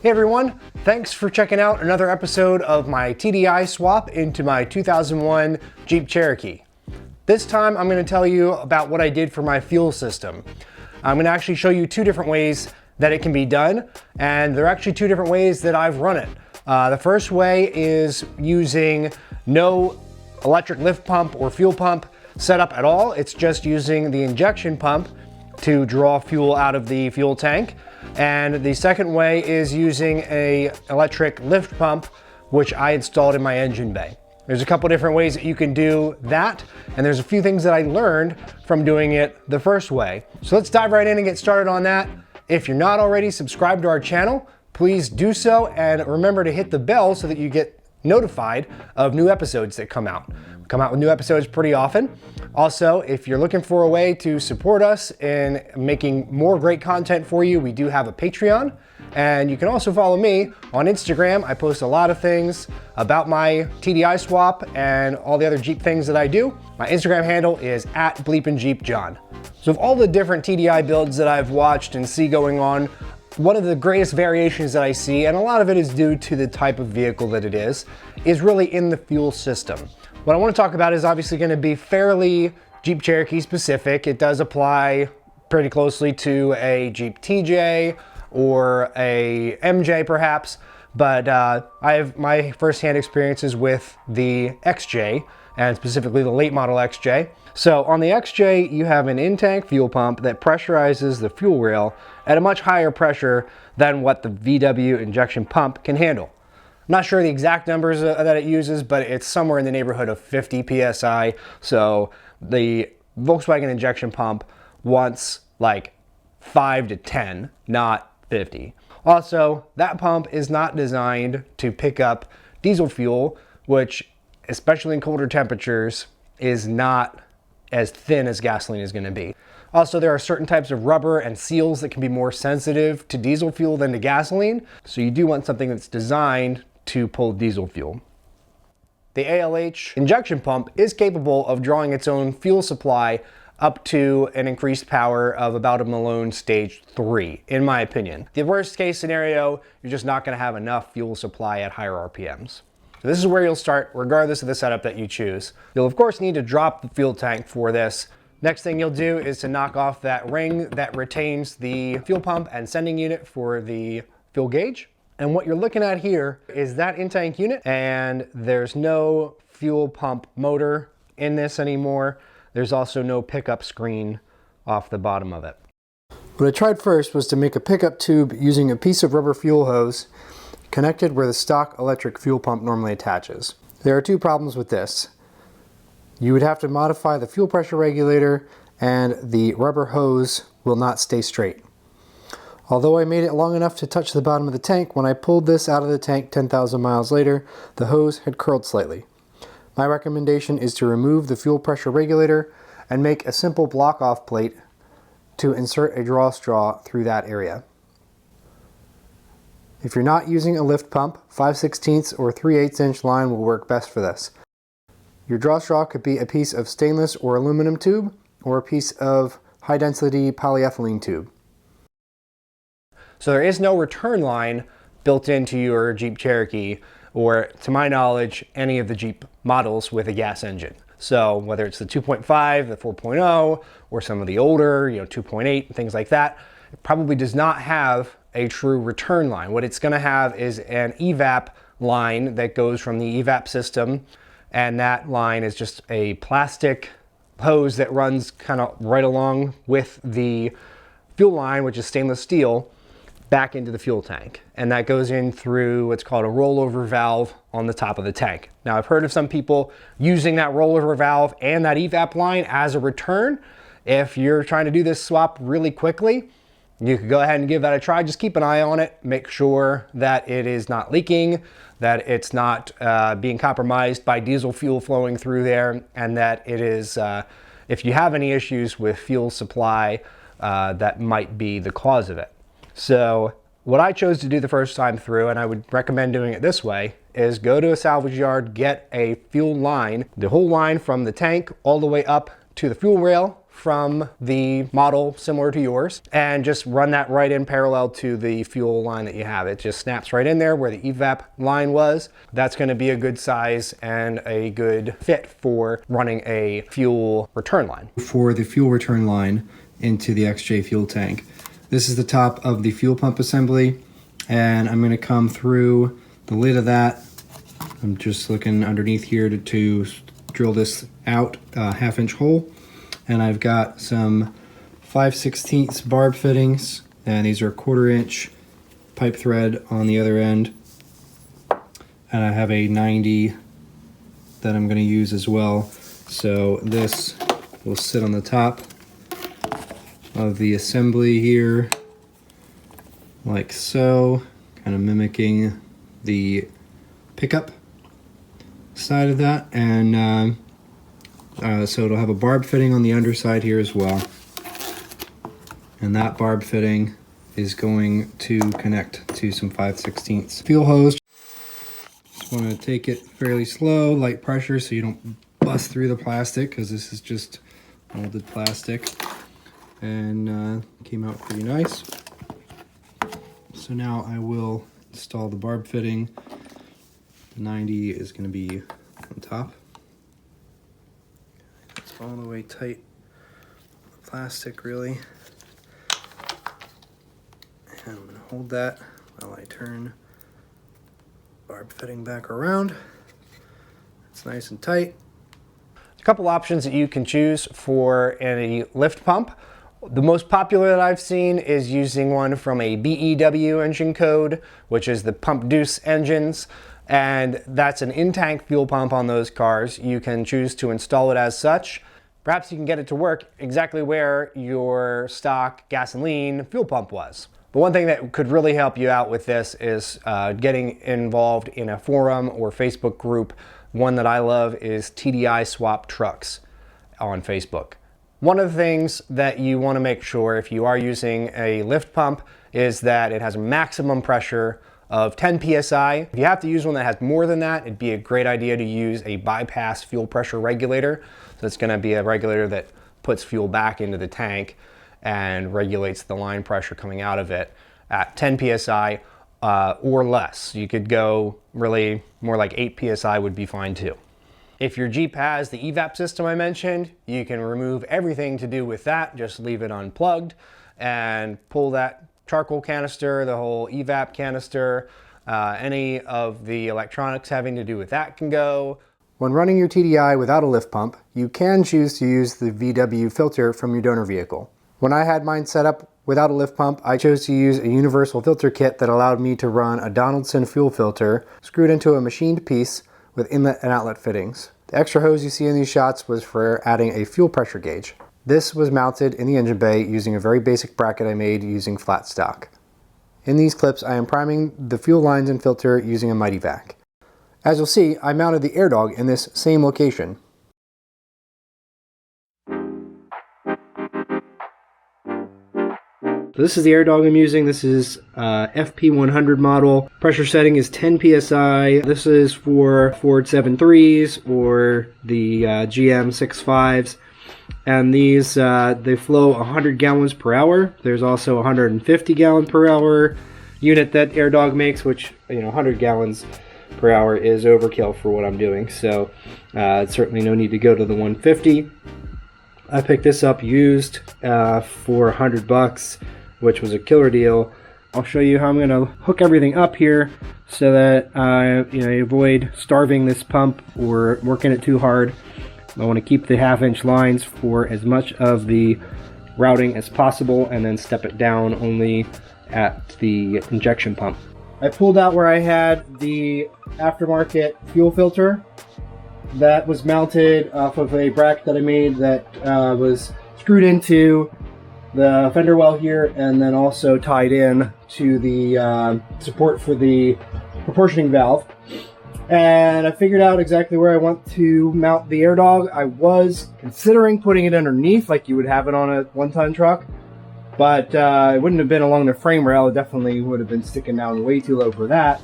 Hey everyone, thanks for checking out another episode of my TDI swap into my 2001 Jeep Cherokee. This time I'm going to tell you about what I did for my fuel system. I'm going to actually show you two different ways that it can be done, and there are actually two different ways that I've run it. The first way is using no electric lift pump or fuel pump setup at all. It's just using the injection pump to draw fuel out of the fuel tank. And the second way is using a electric lift pump, which I installed in my engine bay. There's a couple different ways that you can do that, and there's a few things that I learned from doing it the first way. So let's dive right in and get started on that. If you're not already subscribed to our channel, please do so, and remember to hit the bell so that you get notified of new episodes that come out. We come out with new episodes pretty often. Also, if you're looking for a way to support us in making more great content for you, we do have a Patreon, and you can also follow me on Instagram. I post a lot of things about my TDI swap and all the other Jeep things that I do. My Instagram handle is @BleepinJeepJohn. So of all the different TDI builds that I've watched and see going on, one of the greatest variations that I see, and a lot of it is due to the type of vehicle that it is really in the fuel system. What I want to talk about is obviously going to be fairly Jeep Cherokee specific. It does apply pretty closely to a Jeep TJ or a MJ perhaps, but I have my firsthand experiences with the XJ, and specifically the late model XJ. So on the XJ, you have an in-tank fuel pump that pressurizes the fuel rail at a much higher pressure than what the VW injection pump can handle. I'm not sure the exact numbers that it uses, but it's somewhere in the neighborhood of 50 PSI. So the Volkswagen injection pump wants like 5 to 10, not 50. Also, that pump is not designed to pick up diesel fuel, which, especially in colder temperatures, is not as thin as gasoline is going to be. Also, there are certain types of rubber and seals that can be more sensitive to diesel fuel than to gasoline, so you do want something that's designed to pull diesel fuel. The ALH injection pump is capable of drawing its own fuel supply up to an increased power of about a Malone stage 3, in my opinion. The worst case scenario, you're just not going to have enough fuel supply at higher RPMs. So this is where you'll start, regardless of the setup that you choose. You'll of course need to drop the fuel tank for this. Next thing you'll do is to knock off that ring that retains the fuel pump and sending unit for the fuel gauge. And what you're looking at here is that in-tank unit, and there's no fuel pump motor in this anymore. There's also no pickup screen off the bottom of it. What I tried first was to make a pickup tube using a piece of rubber fuel hose connected where the stock electric fuel pump normally attaches. There are two problems with this. You would have to modify the fuel pressure regulator, and the rubber hose will not stay straight. Although I made it long enough to touch the bottom of the tank, when I pulled this out of the tank 10,000 miles later, the hose had curled slightly. My recommendation is to remove the fuel pressure regulator and make a simple block-off plate to insert a draw straw through that area. If you're not using a lift pump, 5/16 or 3/8 inch line will work best for this. Your draw straw could be a piece of stainless or aluminum tube, or a piece of high-density polyethylene tube. So there is no return line built into your Jeep Cherokee, or to my knowledge, any of the Jeep models with a gas engine. So whether it's the 2.5, the 4.0, or some of the older, 2.8, things like that, it probably does not have a true return line. What it's going to have is an evap line that goes from the evap system, and that line is just a plastic hose that runs kind of right along with the fuel line, which is stainless steel, back into the fuel tank. And that goes in through what's called a rollover valve on the top of the tank. Now, I've heard of some people using that rollover valve and that evap line as a return. If you're trying to do this swap really quickly, you could go ahead and give that a try. Just keep an eye on it. Make sure that it is not leaking, that it's not being compromised by diesel fuel flowing through there, and that it is if you have any issues with fuel supply, that might be the cause of it. So what I chose to do the first time through, and I would recommend doing it this way, is go to a salvage yard, get a fuel line, the whole line from the tank all the way up to the fuel rail from the model similar to yours, and just run that right in parallel to the fuel line that you have. It just snaps right in there where the evap line was. That's going to be a good size and a good fit for running a fuel return line. For the fuel return line into the XJ fuel tank, this is the top of the fuel pump assembly, and I'm going to come through the lid of that. I'm just looking underneath here to drill this out, half-inch hole. And I've got some 5/16 barb fittings, and these are 1/4-inch pipe thread on the other end. And I have a 90 that I'm going to use as well. So this will sit on the top of the assembly here, like so, kind of mimicking the pickup side of that. And so it'll have a barb fitting on the underside here as well, and that barb fitting is going to connect to some 5/16 fuel hose. Just want to take it fairly slow, light pressure, so you don't bust through the plastic, because this is just molded plastic, and came out pretty nice. So now I will install the barb fitting. The 90 is going to be on top. All the way tight plastic, really, and I'm going to hold that while I turn barb fitting back around. It's nice and tight. A couple options that you can choose for a lift pump. The most popular that I've seen is using one from a BEW engine code, which is the pump deuce engines. And that's an in-tank fuel pump on those cars. You can choose to install it as such. Perhaps you can get it to work exactly where your stock gasoline fuel pump was. But one thing that could really help you out with this is getting involved in a forum or Facebook group. One that I love is TDI Swap Trucks on Facebook. One of the things that you want to make sure if you are using a lift pump is that it has a maximum pressure of 10 psi. If you have to use one that has more than that, it'd be a great idea to use a bypass fuel pressure regulator. So it's going to be a regulator that puts fuel back into the tank and regulates the line pressure coming out of it at 10 psi or less. You could go really more like 8 psi would be fine too. If your Jeep has the evap system I mentioned, you can remove everything to do with that. Just leave it unplugged and pull that charcoal canister, the whole evap canister, any of the electronics having to do with that can go. When running your TDI without a lift pump, you can choose to use the VW filter from your donor vehicle. When I had mine set up without a lift pump, I chose to use a universal filter kit that allowed me to run a Donaldson fuel filter screwed into a machined piece with inlet and outlet fittings. The extra hose you see in these shots was for adding a fuel pressure gauge. This was mounted in the engine bay using a very basic bracket I made using flat stock. In these clips, I am priming the fuel lines and filter using a Mighty Vac. As you'll see, I mounted the air dog in this same location. This is the air dog I'm using. This is FP100 model. Pressure setting is 10 psi. This is for Ford 7.3s or the GM 6.5s. And these, they flow 100 gallons per hour. There's also a 150 gallon per hour unit that AirDog makes, which, 100 gallons per hour is overkill for what I'm doing. So certainly no need to go to the 150. I picked this up used for $100, which was a killer deal. I'll show you how I'm going to hook everything up here so that I avoid starving this pump or working it too hard. I want to keep the 1/2-inch lines for as much of the routing as possible and then step it down only at the injection pump. I pulled out where I had the aftermarket fuel filter that was mounted off of a bracket that I made that was screwed into the fender well here and then also tied in to the support for the proportioning valve. And I figured out exactly where I want to mount the air dog. I was considering putting it underneath like you would have it on a one-ton truck, but it wouldn't have been along the frame rail. It definitely would have been sticking down way too low for that.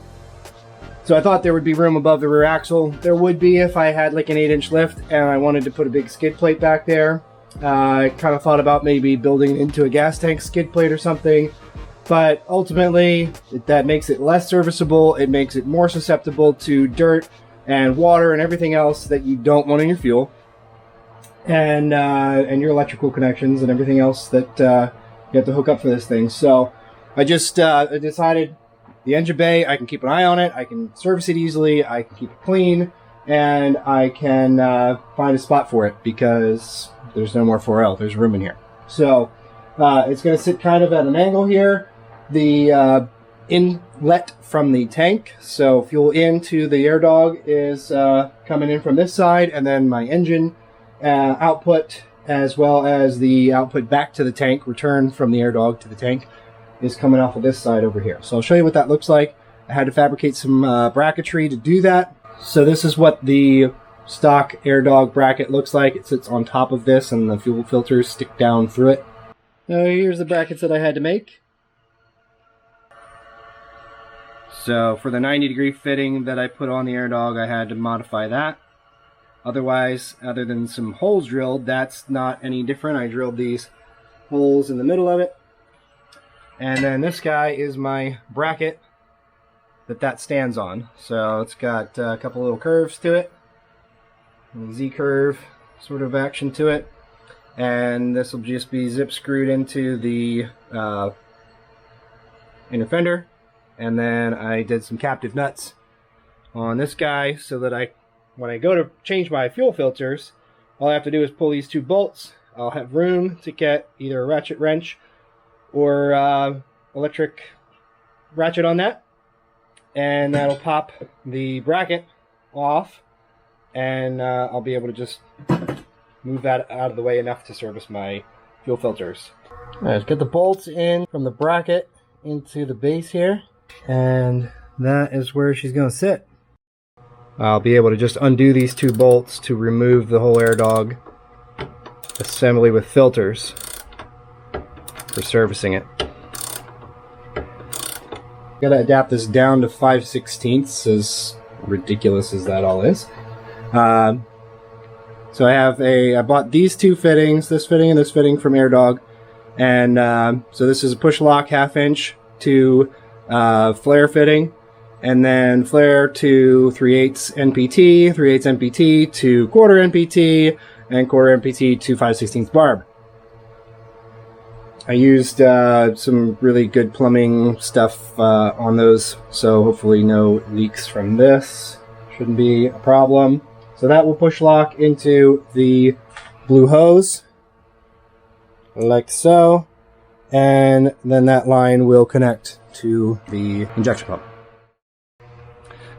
So I thought there would be room above the rear axle. There would be if I had like an 8-inch lift and I wanted to put a big skid plate back there. I kind of thought about maybe building it into a gas tank skid plate or something. But ultimately, that makes it less serviceable. It makes it more susceptible to dirt and water and everything else that you don't want in your fuel, and your electrical connections and everything else that you have to hook up for this thing. So I just decided the engine bay, I can keep an eye on it, I can service it easily, I can keep it clean, and I can find a spot for it because there's no more 4L. There's room in here. So it's going to sit kind of at an angle here. The inlet from the tank, so fuel into the air dog, is coming in from this side, and then my engine output, as well as the output back to the tank, return from the air dog to the tank, is coming off of this side over here. So I'll show you what that looks like. I had to fabricate some bracketry to do that. So this is what the stock air dog bracket looks like. It sits on top of this, and the fuel filters stick down through it. Now here's the brackets that I had to make. So for the 90-degree fitting that I put on the air dog, I had to modify that. Otherwise, other than some holes drilled, that's not any different. I drilled these holes in the middle of it. And then this guy is my bracket that stands on. So it's got a couple little curves to it, a Z-curve sort of action to it. And this will just be zip screwed into the inner fender. And then I did some captive nuts on this guy so that when I go to change my fuel filters, all I have to do is pull these two bolts. I'll have room to get either a ratchet wrench or electric ratchet on that. And that'll pop the bracket off, and I'll be able to just move that out of the way enough to service my fuel filters. All right, let's get the bolts in from the bracket into the base here. And that is where she's going to sit. I'll be able to just undo these two bolts to remove the whole air dog assembly with filters for servicing it. Got to adapt this down to 5/16, as ridiculous as that all is. So I bought these two fittings, this fitting and this fitting, from Air Dog, and so this is a push lock 1/2 inch to flare fitting, and then flare to 3/8 NPT, 3/8 NPT to 1/4 NPT, and 1/4 NPT to 5/16 barb. I used some really good plumbing stuff on those, so hopefully no leaks from this. Shouldn't be a problem. So that will push lock into the blue hose, like so, and then that line will connect to the injection pump.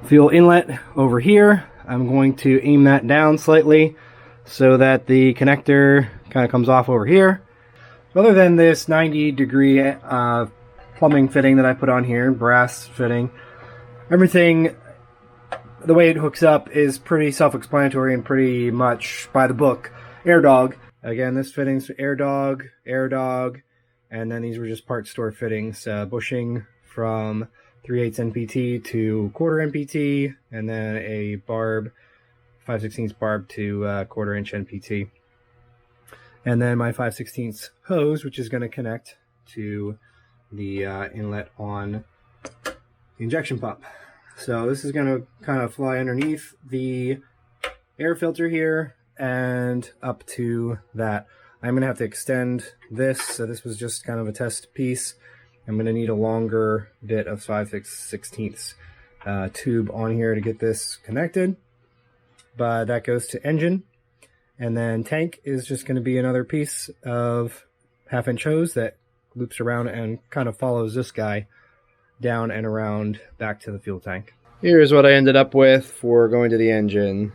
Fuel inlet over here. I'm going to aim that down slightly so that the connector kind of comes off over here. Other than this 90-degree plumbing fitting that I put on here, brass fitting, everything, the way it hooks up is pretty self-explanatory and pretty much by the book. Air Dog. Again, this fitting's Air Dog, and then these were just part store fittings. Bushing from 3/8 NPT to 1/4 NPT, and then a barb, 5/16 barb to 1/4 inch NPT. And then my 5/16 hose, which is going to connect to the inlet on the injection pump. So this is going to kind of fly underneath the air filter here and up to that. I'm going to have to extend this, so this was just kind of a test piece. I'm going to need a longer bit of 5/16 tube on here to get this connected. But that goes to engine. And then tank is just going to be another piece of 1/2 inch hose that loops around and kind of follows this guy down and around back to the fuel tank. Here's what I ended up with for going to the engine.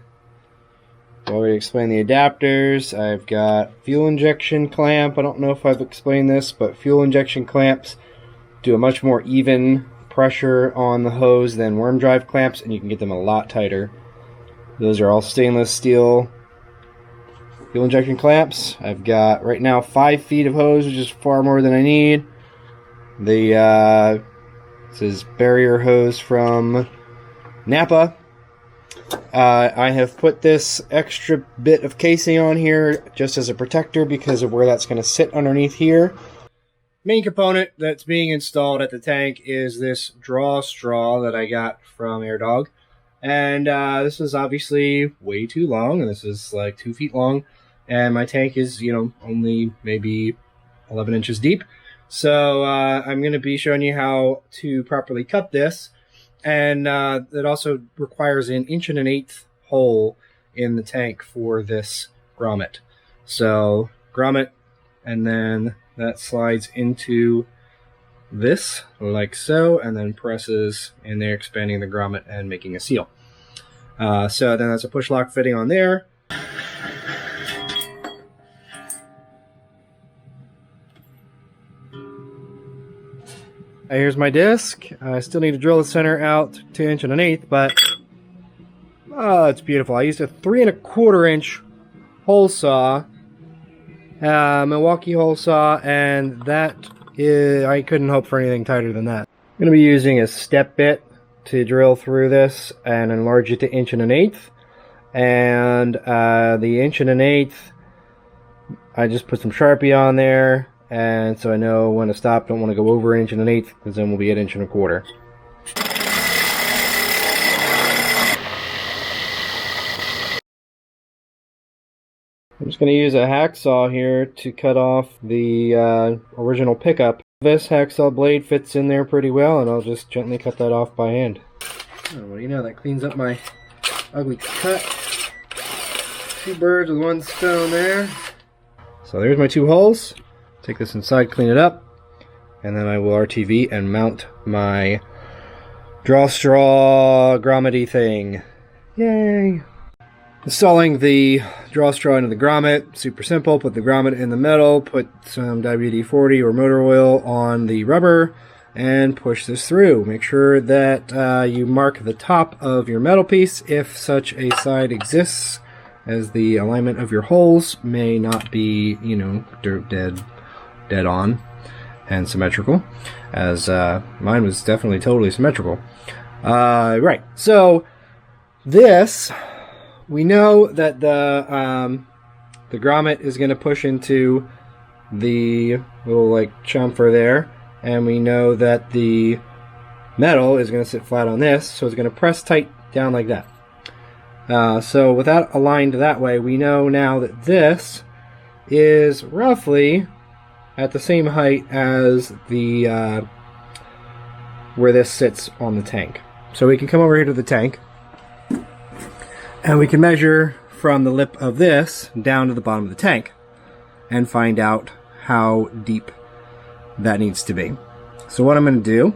I already explained the adapters. I've got fuel injection clamp. I don't know if I've explained this, but fuel injection clamps do a much more even pressure on the hose than worm drive clamps, and you can get them a lot tighter. Those are all stainless steel fuel injection clamps. I've got right now 5 feet of hose, which is far more than I need. This is barrier hose from Napa. I have put this extra bit of casing on here just as a protector because of where that's going to sit underneath here. Main component that's being installed at the tank is this draw straw that I got from AirDog. And this is obviously way too long, and this is like 2 feet long. And my tank is, you know, only maybe 11 inches deep. So I'm going to be showing you how to properly cut this. And it also requires an 1 1/8 hole in the tank for this grommet. So grommet, and then that slides into this like so, and then presses in there, expanding the grommet and making a seal. So then that's a push lock fitting on there. Here's my disc. I still need to drill the center out to 1 1/8, but oh, it's beautiful. I used a 3 1/4 inch hole saw, Milwaukee hole saw, and that is, I couldn't hope for anything tighter than that. I'm going to be using a step bit to drill through this and enlarge it to 1 1/8, and the 1 1/8, I just put some Sharpie on there. And so I know when to stop. Don't want to go over 1 1/8 because then we'll be at 1 1/4. I'm just going to use a hacksaw here to cut off the original pickup. This hacksaw blade fits in there pretty well, and I'll just gently cut that off by hand. Oh, well, you know, that cleans up my ugly cut. 2 birds with 1 stone there. So there's my 2 holes. Take this inside, clean it up, and then I will RTV and mount my draw straw grommet-y thing. Yay! Installing the draw straw into the grommet, super simple. Put the grommet in the metal, put some WD-40 or motor oil on the rubber, and push this through. Make sure that you mark the top of your metal piece if such a side exists, as the alignment of your holes may not be, you know, dead on and symmetrical, as mine was definitely totally symmetrical. Right, so this, we know that the grommet is going to push into the little like chamfer there, and we know that the metal is going to sit flat on this, so it's going to press tight down like that. So with that aligned that way, we know now that this is roughly at the same height as the where this sits on the tank. So we can come over here to the tank, and we can measure from the lip of this down to the bottom of the tank and find out how deep that needs to be. So what I'm going to do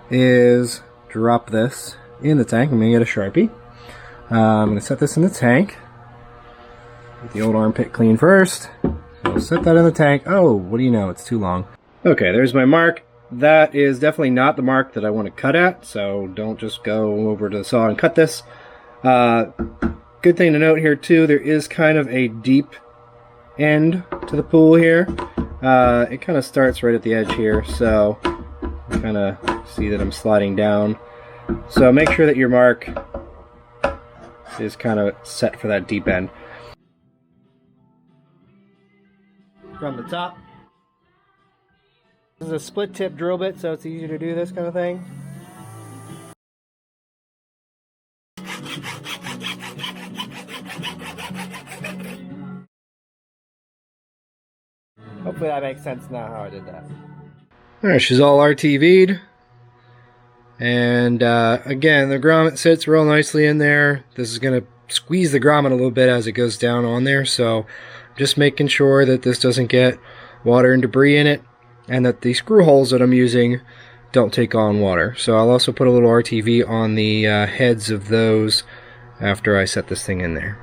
is drop this in the tank. I'm going to get a Sharpie. I'm going to set this in the tank. Get the old armpit clean first. So set that in the tank. Oh, what do you know? It's too long. Okay, there's my mark. That is definitely not the mark that I want to cut at, so don't just go over to the saw and cut this. Good thing to note here too, there is kind of a deep end to the pool here. It kind of starts right at the edge here, so you kind of see that I'm sliding down. So make sure that your mark is kind of set for that deep end. From the top. This is a split tip drill bit, so it's easier to do this kind of thing. Hopefully that makes sense now how I did that. Alright, she's all RTV'd. And again, the grommet sits real nicely in there. This is going to squeeze the grommet a little bit as it goes down on there, so just making sure that this doesn't get water and debris in it, and that the screw holes that I'm using don't take on water. So I'll also put a little RTV on the heads of those after I set this thing in there.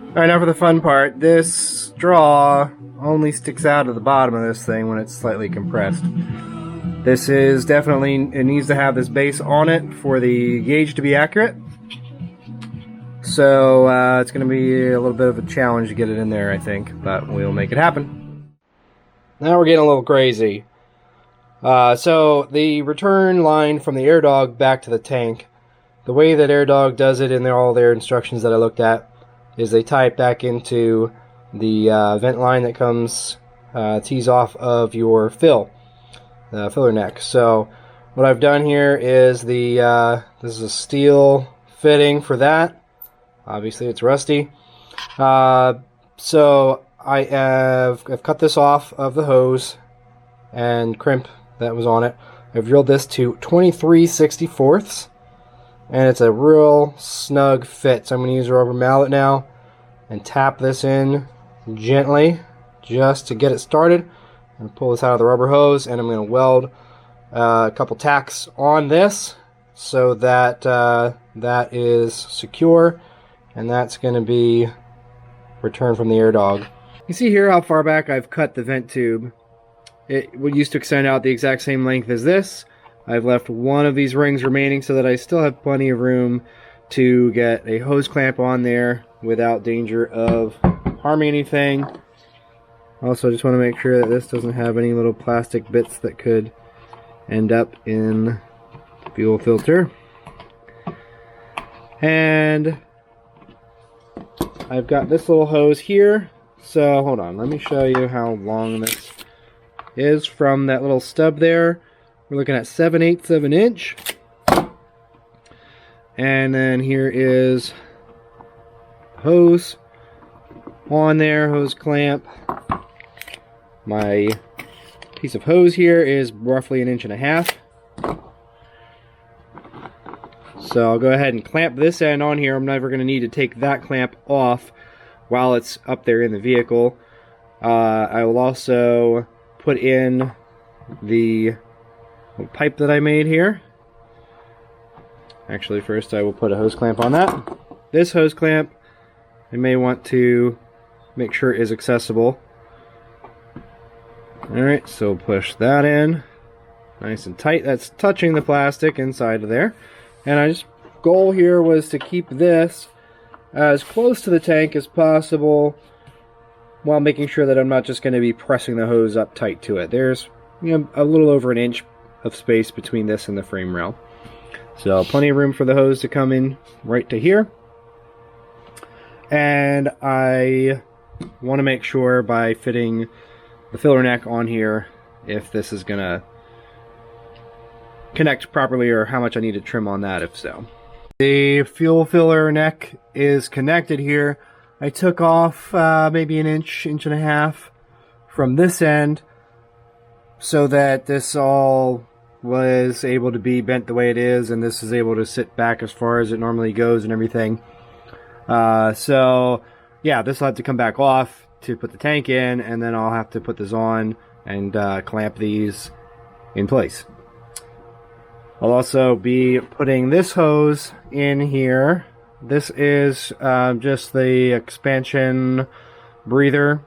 Alright, now for the fun part. This straw only sticks out of the bottom of this thing when it's slightly compressed. This is definitely, it needs to have this base on it for the gauge to be accurate. So it's going to be a little bit of a challenge to get it in there, I think, but we'll make it happen. Now we're getting a little crazy. So the return line from the AirDog back to the tank, the way that AirDog does it in all their instructions that I looked at, is they tie it back into the vent line that comes tees off of your filler neck. So what I've done here is this is a steel fitting for that. Obviously it's rusty. So I've cut this off of the hose and crimp that was on it. I've drilled this to 23/64, and it's a real snug fit. So I'm going to use a rubber mallet now and tap this in gently just to get it started. I'm going to pull this out of the rubber hose, and I'm going to weld a couple tacks on this so that that is secure, and that's going to be returned from the AirDog. You see here how far back I've cut the vent tube. It used to extend out the exact same length as this. I've left one of these rings remaining so that I still have plenty of room to get a hose clamp on there without danger of harming anything. Also, just want to make sure that this doesn't have any little plastic bits that could end up in the fuel filter. And I've got this little hose here. So hold on, let me show you how long this is from that little stub there. We're looking at 7/8 of an inch. And then here is hose on there, hose clamp. My piece of hose here is roughly 1.5 inches. So I'll go ahead and clamp this end on here. I'm never going to need to take that clamp off while it's up there in the vehicle. I will also put in the little pipe that I made here. Actually, first I will put a hose clamp on that. This hose clamp, I may want to make sure is accessible. Alright, so push that in nice and tight. That's touching the plastic inside of there. And I just, goal here was to keep this as close to the tank as possible while making sure that I'm not just going to be pressing the hose up tight to it. There's, you know, a little over 1 inch of space between this and the frame rail. So plenty of room for the hose to come in right to here. And I want to make sure by fitting the filler neck on here if this is going to connect properly or how much I need to trim on that if so. The fuel filler neck is connected here. I took off maybe 1 inch, 1.5 inches from this end so that this all was able to be bent the way it is, and this is able to sit back as far as it normally goes and everything. So yeah, this will have to come back off to put the tank in, and then I'll have to put this on and clamp these in place. I'll also be putting this hose in here. This is just the expansion breather,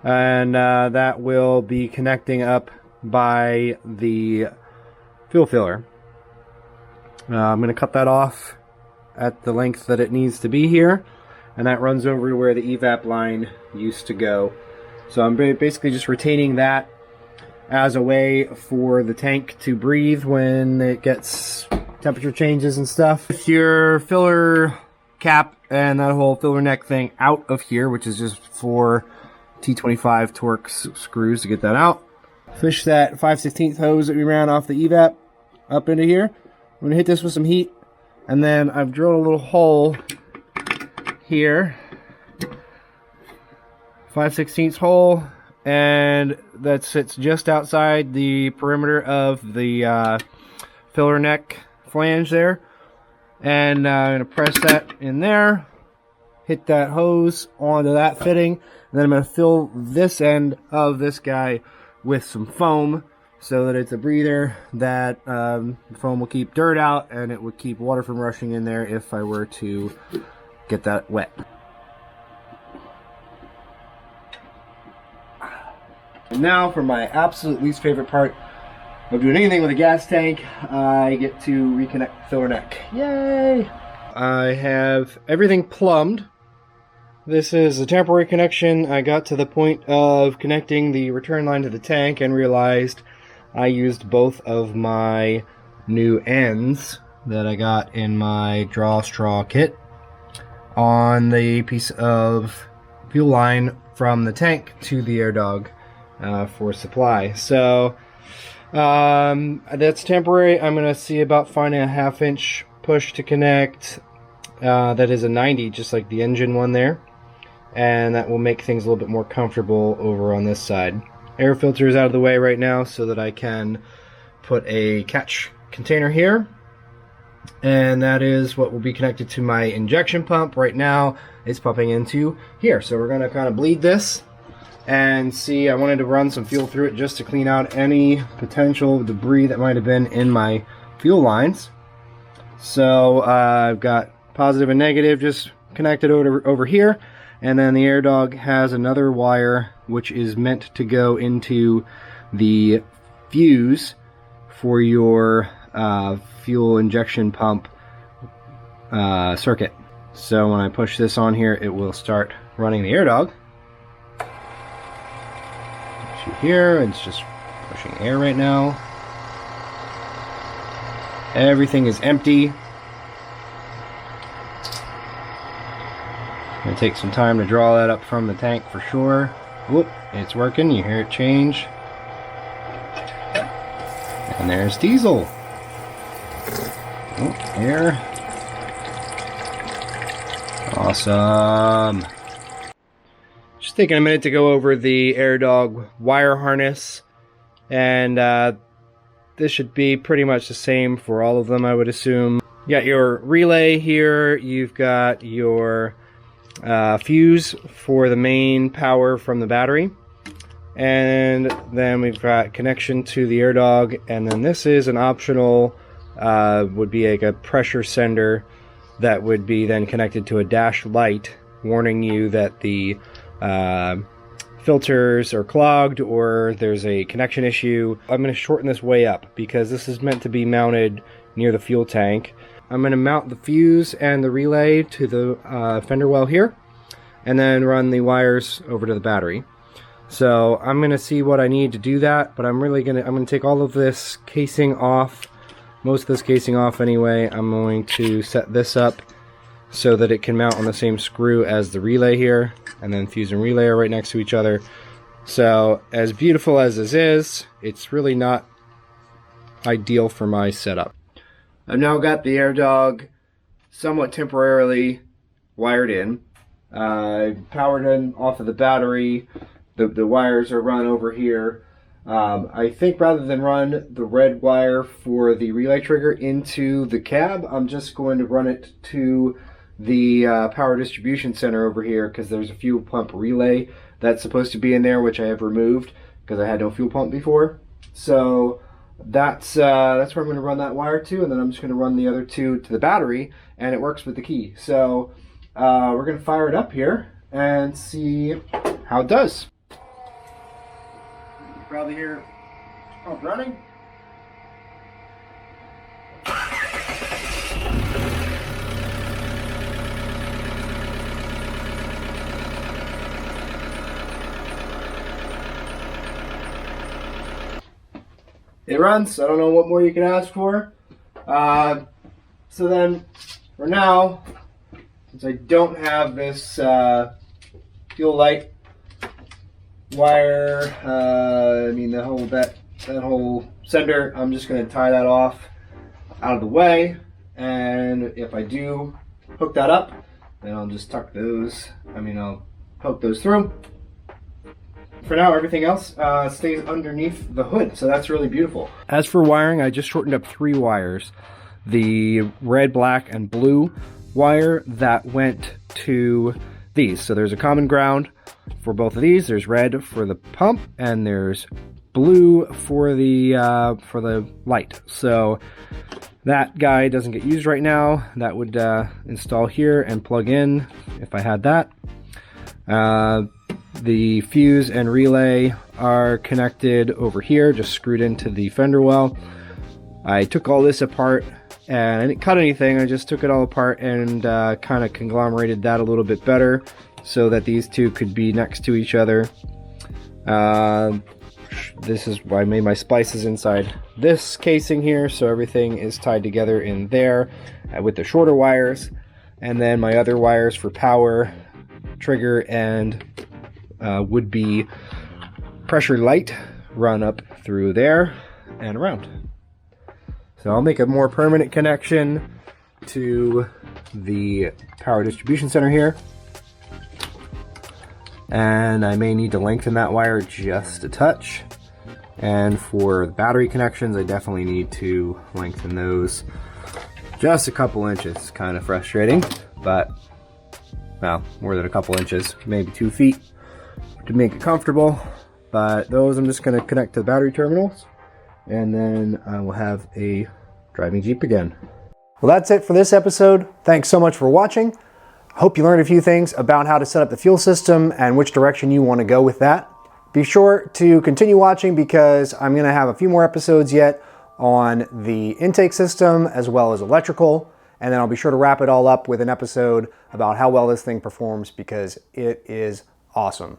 and that will be connecting up by the fuel filler. I'm going to cut that off at the length that it needs to be here, and that runs over to where the evap line used to go. So I'm basically just retaining that as a way for the tank to breathe when it gets temperature changes and stuff. With your filler cap and that whole filler neck thing out of here, which is just 4 T25 Torx screws to get that out. Fish that 5/16 hose that we ran off the evap up into here. I'm going to hit this with some heat, and then I've drilled a little hole here. 5/16 hole, and that sits just outside the perimeter of the filler neck flange there. And I'm going to press that in there, hit that hose onto that fitting, and then I'm going to fill this end of this guy with some foam so that it's a breather that the foam will keep dirt out and it would keep water from rushing in there if I were to get that wet. And now for my absolute least favorite part I'm doing anything with a gas tank, I get to reconnect the filler neck. Yay! I have everything plumbed. This is a temporary connection. I got to the point of connecting the return line to the tank and realized I used both of my new ends that I got in my draw straw kit on the piece of fuel line from the tank to the air dog for supply. So that's temporary. I'm going to see about finding a 1/2 inch push to connect that is a 90, just like the engine one there, and that will make things a little bit more comfortable over on this side. Air filter is out of the way right now so that I can put a catch container here, and that is what will be connected to my injection pump. Right now it's pumping into here, so we're going to kind of bleed this and see. I wanted to run some fuel through it just to clean out any potential debris that might have been in my fuel lines. So I've got positive and negative just connected over here, and then the air dog has another wire which is meant to go into the fuse for your fuel injection pump circuit. So when I push this on here, it will start running the air dog. Here, it's just pushing air right now. Everything is empty. Gonna take some time to draw that up from the tank for sure. Whoop, it's working. You hear it change. And there's diesel. Oh, air. Awesome. Just taking a minute to go over the air dog wire harness, and this should be pretty much the same for all of them, I would assume. You got your relay here, you've got your fuse for the main power from the battery, and then we've got connection to the air dog, and then this is an optional, would be like a pressure sender that would be then connected to a dash light warning you that the filters are clogged or there's a connection issue. I'm going to shorten this way up because this is meant to be mounted near the fuel tank. I'm going to mount the fuse and the relay to the fender well here, and then run the wires over to the battery. So I'm going to see what I need to do that, but I'm going to take all of this casing off, most of this casing off anyway. I'm going to set this up so that it can mount on the same screw as the relay here, and then fuse and relay are right next to each other. So as beautiful as this is, it's really not ideal for my setup. I've now got the air dog somewhat temporarily wired in. Powered in off of the battery. The wires are run over here. I think rather than run the red wire for the relay trigger into the cab, I'm just going to run it to the power distribution center over here, because there's a fuel pump relay that's supposed to be in there, which I have removed because I had no fuel pump before. So that's where I'm going to run that wire to, and then I'm just going to run the other two to the battery, and it works with the key. So we're going to fire it up here and see how it does. You probably hear pump running. It runs. I don't know what more you can ask for. So then, for now, since I don't have this fuel light wire, that whole sender, I'm just going to tie that off out of the way. And if I do hook that up, then I'll just tuck those. I'll poke those through. For now, everything else stays underneath the hood, so that's really beautiful. As for wiring, I just shortened up 3 wires. The red, black, and blue wire that went to these. So there's a common ground for both of these. There's red for the pump, and there's blue for the light. So that guy doesn't get used right now. That would install here and plug in if I had that. The fuse and relay are connected over here, just screwed into the fender well. I took all this apart and I didn't cut anything, I just took it all apart and kind of conglomerated that a little bit better so that these two could be next to each other. This is why I made my splices inside this casing here, so everything is tied together in there with the shorter wires, and then my other wires for power, trigger, and would-be pressure light run up through there and around. So I'll make a more permanent connection to the power distribution center here. And I may need to lengthen that wire just a touch. And for the battery connections, I definitely need to lengthen those just a couple inches. It's kind of frustrating, but, well, more than a couple inches, maybe 2 feet to make it comfortable. But those I'm just going to connect to the battery terminals, and then I will have a driving Jeep again. Well, that's it for this episode. Thanks so much for watching. Hope you learned a few things about how to set up the fuel system and which direction you want to go with that. Be sure to continue watching because I'm going to have a few more episodes yet on the intake system as well as electrical, and then I'll be sure to wrap it all up with an episode about how well this thing performs because it is awesome.